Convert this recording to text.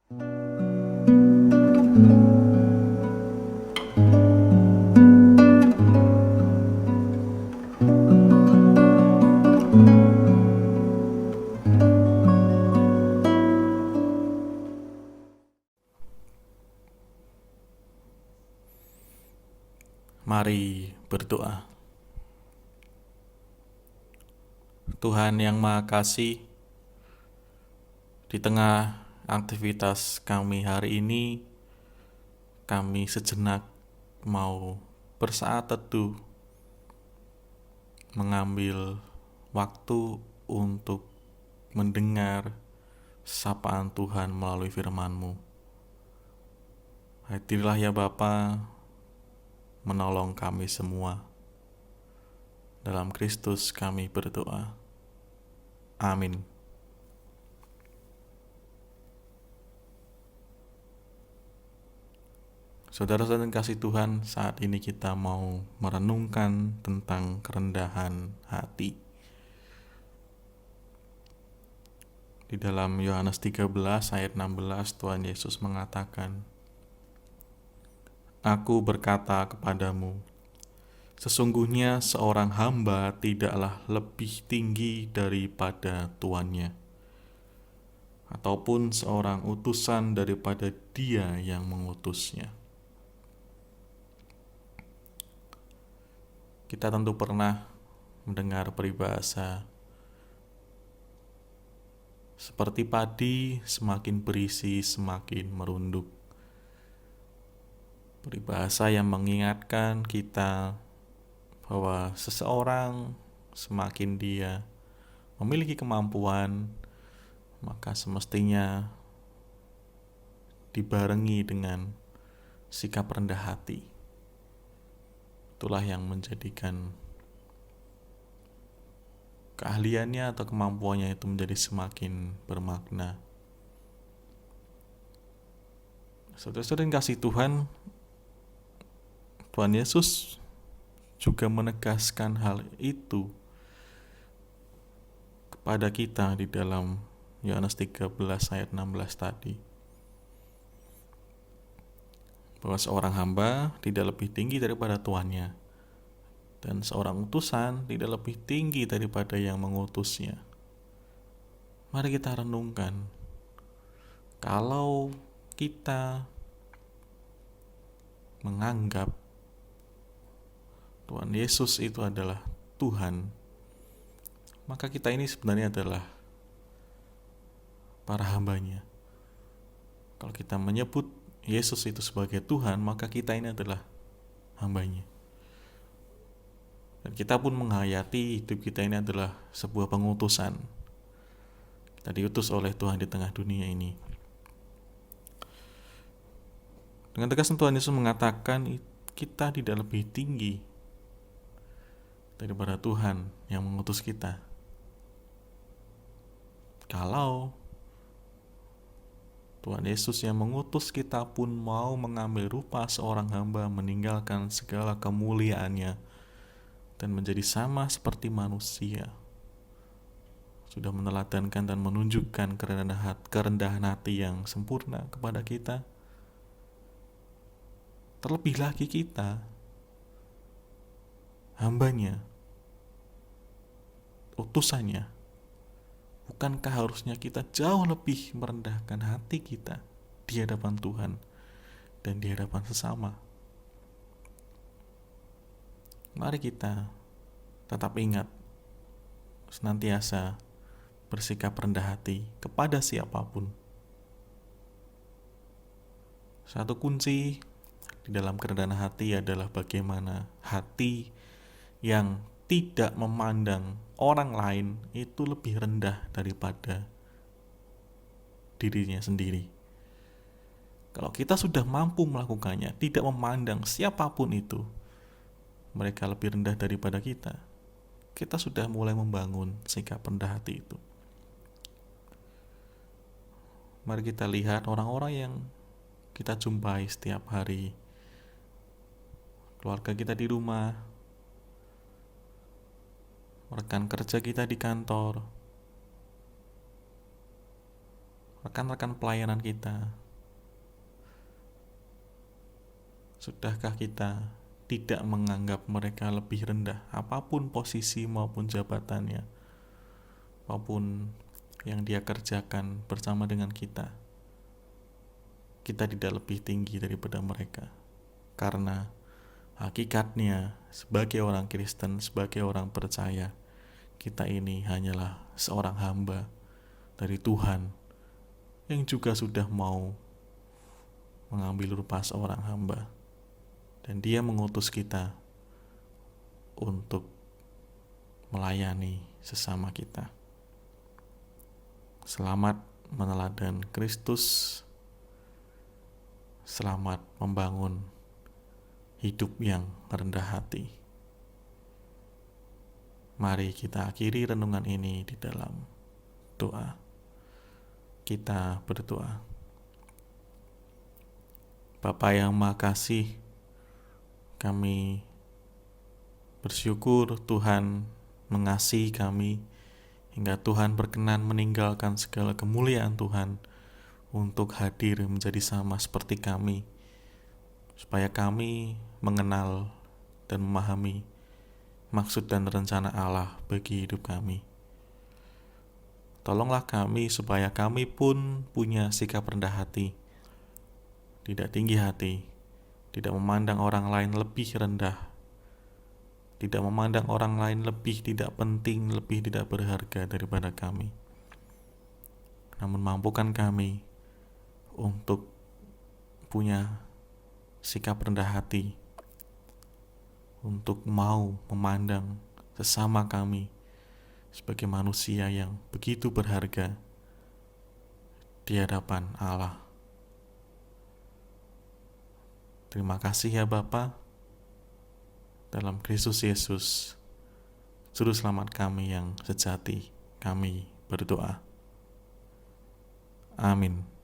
Mari berdoa. Tuhan yang Maha Kasih, di tengah aktivitas kami hari ini, kami sejenak mau bersaat teduh, mengambil waktu untuk mendengar sapaan Tuhan melalui firman-Mu. Hadirlah ya Bapa, menolong kami semua. Dalam Kristus kami berdoa. Amin. Saudara-saudara kasih Tuhan, saat ini kita mau merenungkan tentang kerendahan hati. Di dalam Yohanes 13 ayat 16 Tuhan Yesus mengatakan, "Aku berkata kepadamu, sesungguhnya seorang hamba tidaklah lebih tinggi daripada tuannya, ataupun seorang utusan daripada dia yang mengutusnya." Kita tentu pernah mendengar peribahasa, seperti padi semakin berisi semakin merunduk. Peribahasa yang mengingatkan kita bahwa seseorang semakin dia memiliki kemampuan, maka semestinya dibarengi dengan sikap rendah hati. Itulah yang menjadikan keahliannya atau kemampuannya itu menjadi semakin bermakna. Saudara-saudara yang kasih Tuhan, Tuhan Yesus juga menegaskan hal itu kepada kita di dalam Yohanes 13 ayat 16 tadi. Bahwa seorang hamba tidak lebih tinggi daripada tuannya, dan seorang utusan tidak lebih tinggi daripada yang mengutusnya. Mari kita renungkan, kalau kita menganggap Tuhan Yesus itu adalah Tuhan, maka kita ini sebenarnya adalah para hambanya. Kalau kita menyebut Yesus itu sebagai Tuhan, maka kita ini adalah hambanya. Dan kita pun menghayati hidup kita ini adalah sebuah pengutusan. Kita diutus oleh Tuhan di tengah dunia ini. Dengan tegas Tuhan Yesus mengatakan kita tidak lebih tinggi daripada Tuhan yang mengutus kita. Kalau Tuhan Yesus yang mengutus kita pun mau mengambil rupa seorang hamba, meninggalkan segala kemuliaannya dan menjadi sama seperti manusia, sudah meneladankan dan menunjukkan kerendahan hati yang sempurna kepada kita. Terlebih lagi kita, hambanya, utusannya, bukankah harusnya kita jauh lebih merendahkan hati kita di hadapan Tuhan dan di hadapan sesama? Mari kita tetap ingat, senantiasa bersikap rendah hati kepada siapapun. Satu kunci di dalam kerendahan hati adalah bagaimana hati yang tidak memandang orang lain itu lebih rendah daripada dirinya sendiri. Kalau kita sudah mampu melakukannya, tidak memandang siapapun itu, mereka lebih rendah daripada kita sudah mulai membangun sikap rendah hati itu. Mari kita lihat orang-orang yang kita jumpai setiap hari, keluarga kita di rumah, rekan kerja kita di kantor, rekan-rekan pelayanan kita, sudahkah kita tidak menganggap mereka lebih rendah, apapun posisi maupun jabatannya, apapun yang dia kerjakan bersama dengan kita tidak lebih tinggi daripada mereka. Karena hakikatnya sebagai orang Kristen, sebagai orang percaya, kita ini hanyalah seorang hamba dari Tuhan yang juga sudah mau mengambil rupa seorang hamba, dan Dia mengutus kita untuk melayani sesama kita. Selamat meneladan Kristus, selamat membangun hidup yang rendah hati. Mari kita akhiri renungan ini di dalam doa. Kita berdoa. Bapa yang Maha Kasih, kami bersyukur Tuhan mengasihi kami hingga Tuhan berkenan meninggalkan segala kemuliaan Tuhan untuk hadir menjadi sama seperti kami, supaya kami mengenal dan memahami maksud dan rencana Allah bagi hidup kami. Tolonglah kami supaya kami pun punya sikap rendah hati, tidak tinggi hati, tidak memandang orang lain lebih rendah, tidak memandang orang lain lebih tidak penting, lebih tidak berharga daripada kami. Namun mampukan kami untuk punya sikap rendah hati, untuk mau memandang sesama kami sebagai manusia yang begitu berharga di hadapan Allah. Terima kasih ya Bapa, dalam Kristus Yesus, Juru Selamat kami yang sejati, kami berdoa. Amin.